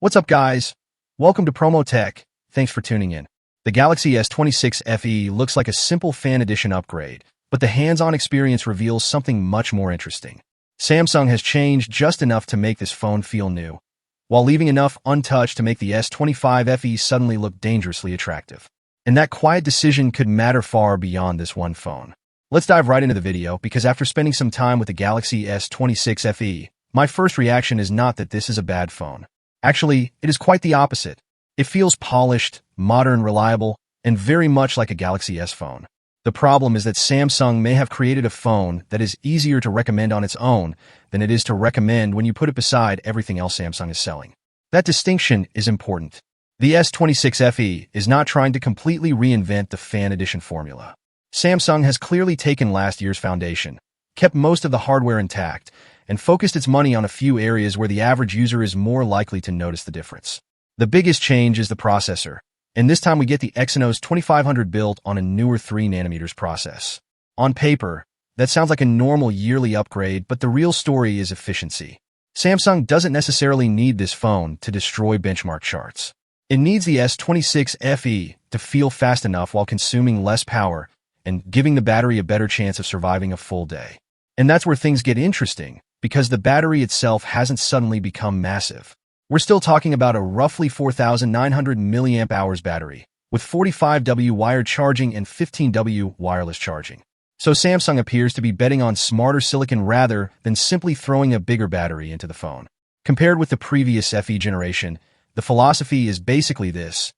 What's up, guys? Welcome to Promotech. Thanks for tuning in. The Galaxy S26 FE looks like a simple fan edition upgrade, but the hands-on experience reveals something much more interesting. Samsung has changed just enough to make this phone feel new, while leaving enough untouched to make the S25 FE suddenly look dangerously attractive. And that quiet decision could matter far beyond this one phone. Let's dive right into the video, because after spending some time with the Galaxy S26 FE, my first reaction is not that this is a bad phone. Actually, it is quite the opposite. It feels polished, modern, reliable, and very much like a Galaxy S phone. The problem is that Samsung may have created a phone that is easier to recommend on its own than it is to recommend when you put it beside everything else Samsung is selling. That distinction is important. The S26 FE is not trying to completely reinvent the fan edition formula. Samsung has clearly taken last year's foundation, kept most of the hardware intact, and focused its money on a few areas where the average user is more likely to notice the difference. The biggest change is the processor, and this time we get the Exynos 2500 built on a newer 3nm process. On paper, that sounds like a normal yearly upgrade, but the real story is efficiency. Samsung doesn't necessarily need this phone to destroy benchmark charts. It needs the S26 FE to feel fast enough while consuming less power and giving the battery a better chance of surviving a full day. And that's where things get interesting, because the battery itself hasn't suddenly become massive. We're still talking about a roughly 4,900 mAh battery, with 45W wired charging and 15W wireless charging. So Samsung appears to be betting on smarter silicon rather than simply throwing a bigger battery into the phone. Compared with the previous FE generation, the philosophy is basically this: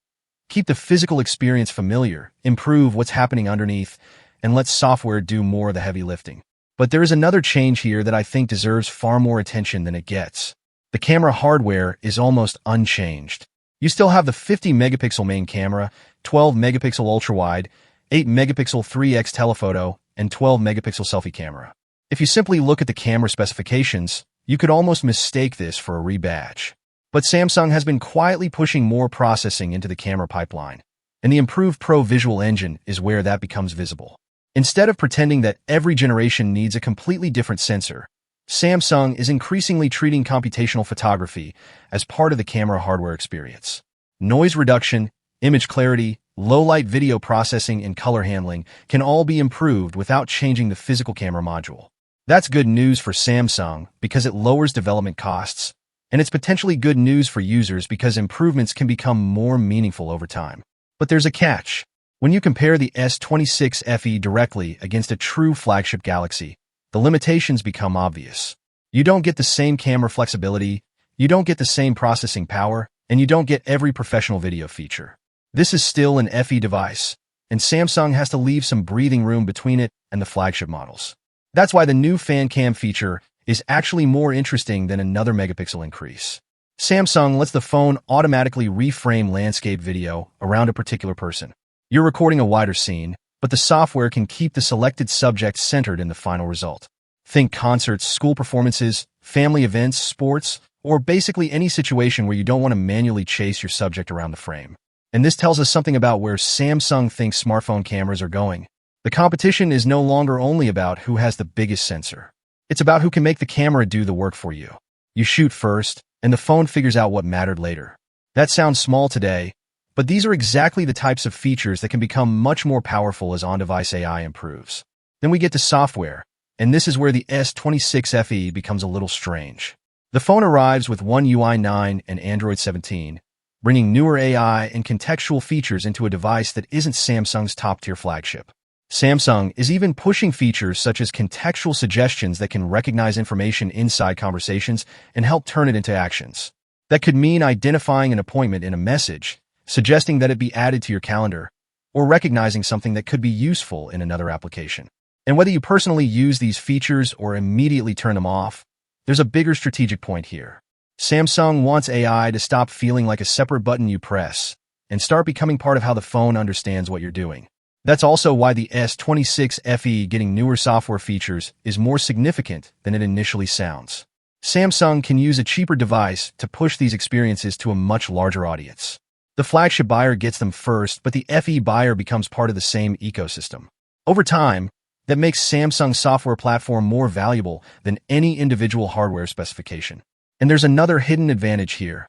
keep the physical experience familiar, improve what's happening underneath, and let software do more of the heavy lifting. But there is another change here that I think deserves far more attention than it gets. The camera hardware is almost unchanged. You still have the 50-megapixel main camera, 12-megapixel ultra-wide, 8-megapixel 3x telephoto, and 12-megapixel selfie camera. If you simply look at the camera specifications, you could almost mistake this for a rebadge. But Samsung has been quietly pushing more processing into the camera pipeline, and the improved Pro Visual Engine is where that becomes visible. Instead of pretending that every generation needs a completely different sensor, Samsung is increasingly treating computational photography as part of the camera hardware experience. Noise reduction, image clarity, low-light video processing, and color handling can all be improved without changing the physical camera module. That's good news for Samsung because it lowers development costs, and it's potentially good news for users because improvements can become more meaningful over time. But there's a catch. When you compare the S26 FE directly against a true flagship Galaxy, the limitations become obvious. You don't get the same camera flexibility, you don't get the same processing power, and you don't get every professional video feature. This is still an FE device, and Samsung has to leave some breathing room between it and the flagship models. That's why the new fan cam feature is actually more interesting than another megapixel increase. Samsung lets the phone automatically reframe landscape video around a particular person. You're recording a wider scene, but the software can keep the selected subject centered in the final result. Think concerts, school performances, family events, sports, or basically any situation where you don't want to manually chase your subject around the frame. And this tells us something about where Samsung thinks smartphone cameras are going. The competition is no longer only about who has the biggest sensor. It's about who can make the camera do the work for you. You shoot first, and the phone figures out what mattered later. That sounds small today, but these are exactly the types of features that can become much more powerful as on-device AI improves. Then we get to software, and this is where the S26 FE becomes a little strange. The phone arrives with One UI 9 and Android 17, bringing newer AI and contextual features into a device that isn't Samsung's top-tier flagship. Samsung is even pushing features such as contextual suggestions that can recognize information inside conversations and help turn it into actions. That could mean identifying an appointment in a message, suggesting that it be added to your calendar, or recognizing something that could be useful in another application. And whether you personally use these features or immediately turn them off, there's a bigger strategic point here. Samsung wants AI to stop feeling like a separate button you press and start becoming part of how the phone understands what you're doing. That's also why the S26 FE getting newer software features is more significant than it initially sounds. Samsung can use a cheaper device to push these experiences to a much larger audience. The flagship buyer gets them first, but the FE buyer becomes part of the same ecosystem. Over time, that makes Samsung's software platform more valuable than any individual hardware specification. And there's another hidden advantage here.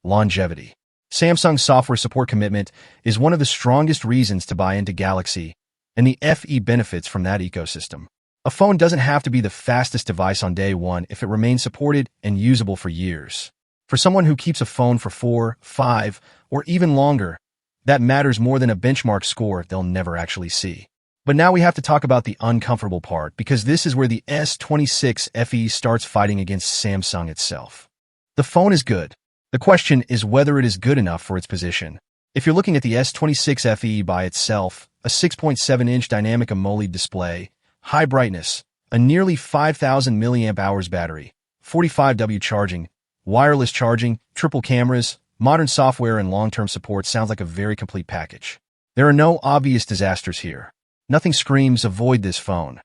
Longevity. Samsung's software support commitment is one of the strongest reasons to buy into Galaxy, and the FE benefits from that ecosystem. A phone doesn't have to be the fastest device on day one if it remains supported and usable for years. For someone who keeps a phone for 4, 5, or even longer, that matters more than a benchmark score they'll never actually see. But now we have to talk about the uncomfortable part, because this is where the S26 FE starts fighting against Samsung itself. The phone is good. The question is whether it is good enough for its position. If you're looking at the S26 FE by itself, a 6.7-inch dynamic AMOLED display, high brightness, a nearly 5,000 mAh battery, 45W charging, wireless charging, triple cameras, modern software, and long-term support sounds like a very complete package. There are no obvious disasters here. Nothing screams avoid this phone.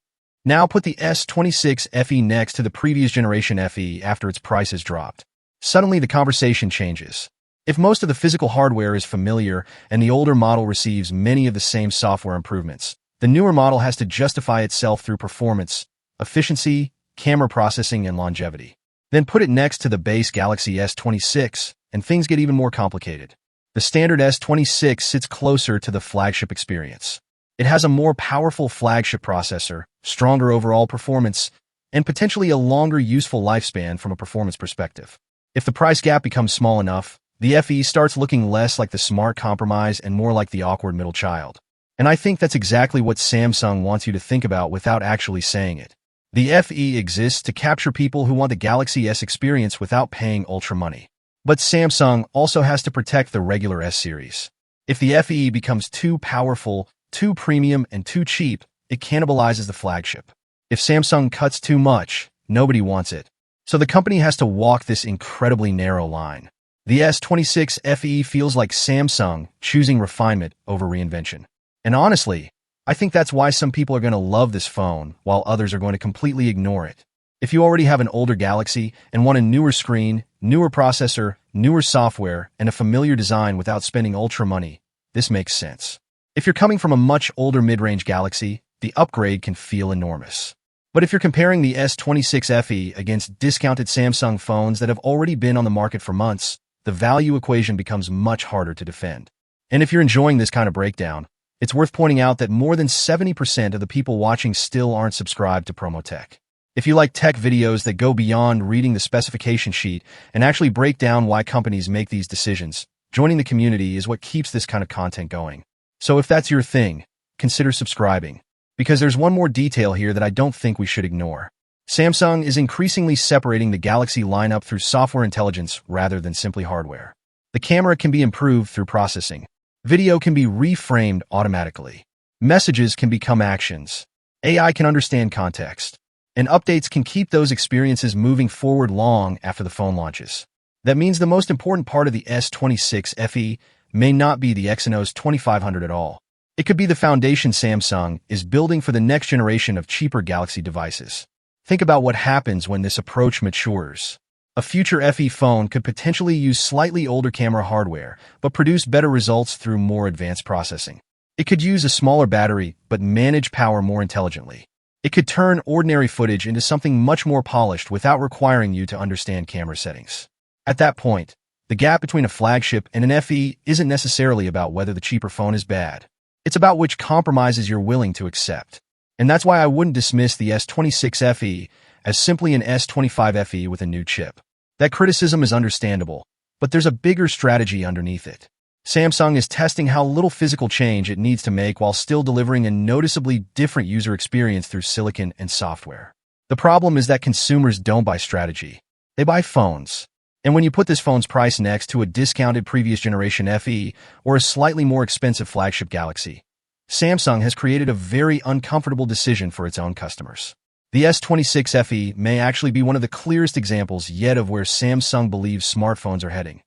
Now put the S26 FE next to the previous generation FE after its price has dropped. Suddenly the conversation changes. If most of the physical hardware is familiar and the older model receives many of the same software improvements, the newer model has to justify itself through performance, efficiency, camera processing, and longevity. Then put it next to the base Galaxy S26, and things get even more complicated. The standard S26 sits closer to the flagship experience. It has a more powerful flagship processor, stronger overall performance, and potentially a longer useful lifespan from a performance perspective. If the price gap becomes small enough, the FE starts looking less like the smart compromise and more like the awkward middle child. And I think that's exactly what Samsung wants you to think about without actually saying it. The FE exists to capture people who want the Galaxy S experience without paying ultra money. But Samsung also has to protect the regular S series. If the FE becomes too powerful, too premium, and too cheap, it cannibalizes the flagship. If Samsung cuts too much, nobody wants it. So the company has to walk this incredibly narrow line. The S26 FE feels like Samsung choosing refinement over reinvention. And honestly, I think that's why some people are going to love this phone, while others are going to completely ignore it. If you already have an older Galaxy and want a newer screen, newer processor, newer software, and a familiar design without spending ultra money, this makes sense. If you're coming from a much older mid-range Galaxy, the upgrade can feel enormous. But if you're comparing the S26 FE against discounted Samsung phones that have already been on the market for months, the value equation becomes much harder to defend. And if you're enjoying this kind of breakdown, it's worth pointing out that more than 70% of the people watching still aren't subscribed to Promotech. If you like tech videos that go beyond reading the specification sheet and actually break down why companies make these decisions, joining the community is what keeps this kind of content going. So if that's your thing, consider subscribing. Because there's one more detail here that I don't think we should ignore. Samsung is increasingly separating the Galaxy lineup through software intelligence rather than simply hardware. The camera can be improved through processing. Video can be reframed automatically. Messages can become actions. AI can understand context. And updates can keep those experiences moving forward long after the phone launches. That means the most important part of the S26 FE may not be the Exynos 2500 at all. It could be the foundation Samsung is building for the next generation of cheaper Galaxy devices. Think about what happens when this approach matures. A future FE phone could potentially use slightly older camera hardware, but produce better results through more advanced processing. It could use a smaller battery, but manage power more intelligently. It could turn ordinary footage into something much more polished without requiring you to understand camera settings. At that point, the gap between a flagship and an FE isn't necessarily about whether the cheaper phone is bad. It's about which compromises you're willing to accept. And that's why I wouldn't dismiss the S26 FE as simply an S25 FE with a new chip. That criticism is understandable, but there's a bigger strategy underneath it. Samsung is testing how little physical change it needs to make while still delivering a noticeably different user experience through silicon and software. The problem is that consumers don't buy strategy. They buy phones. And when you put this phone's price next to a discounted previous generation FE or a slightly more expensive flagship Galaxy, Samsung has created a very uncomfortable decision for its own customers. The S26 FE may actually be one of the clearest examples yet of where Samsung believes smartphones are heading.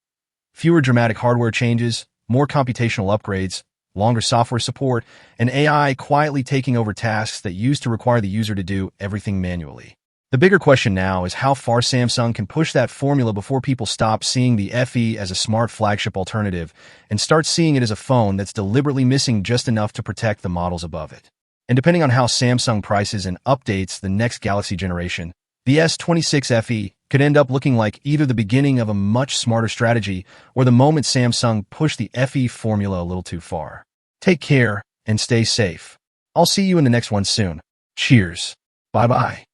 Fewer dramatic hardware changes, more computational upgrades, longer software support, and AI quietly taking over tasks that used to require the user to do everything manually. The bigger question now is how far Samsung can push that formula before people stop seeing the FE as a smart flagship alternative and start seeing it as a phone that's deliberately missing just enough to protect the models above it. And depending on how Samsung prices and updates the next Galaxy generation, the S26 FE could end up looking like either the beginning of a much smarter strategy or the moment Samsung pushed the FE formula a little too far. Take care and stay safe. I'll see you in the next one soon. Cheers. Bye-bye.